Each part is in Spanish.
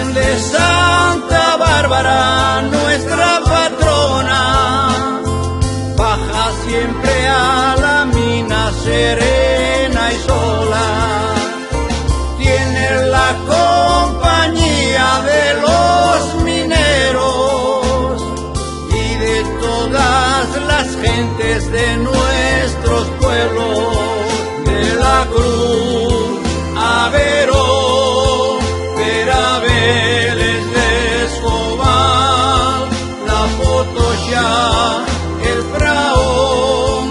Virgen de Santa Bárbara, nuestra patrona, baja siempre a la mina serena y sola. Tienes la compañía de los mineros y de todas las gentes de nuestros pueblos, de la Cruz a Verón, Verabeles de Escobar, la Potosí, el Fraón,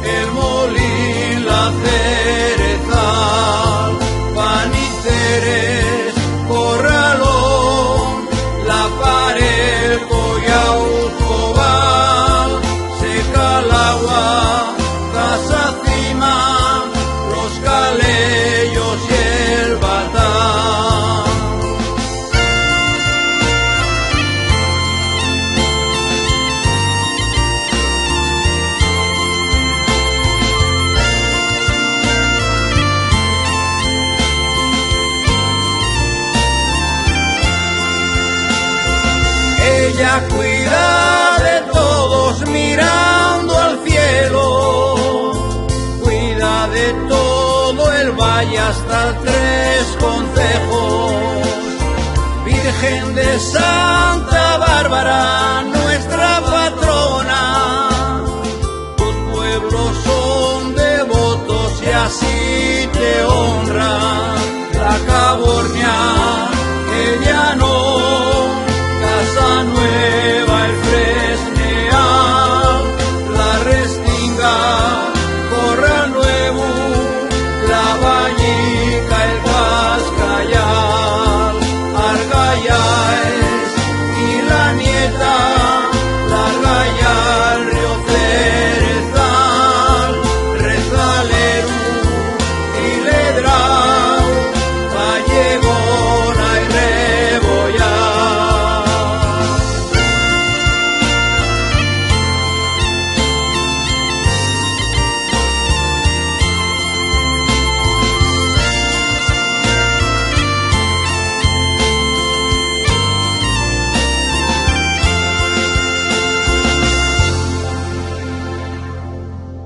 el Molín, la Cerezal, Paniceres, Corralón, la Pared, Coyauzcobal, Secalagua, Casacima, los Calellos y el Batán. Ella cuida de todos mirando al cielo, cuida de todo el valle hasta Tres Concejos. Virgen de Santa Bárbara, nuestra patrona, tus pueblos son devotos y así te honran.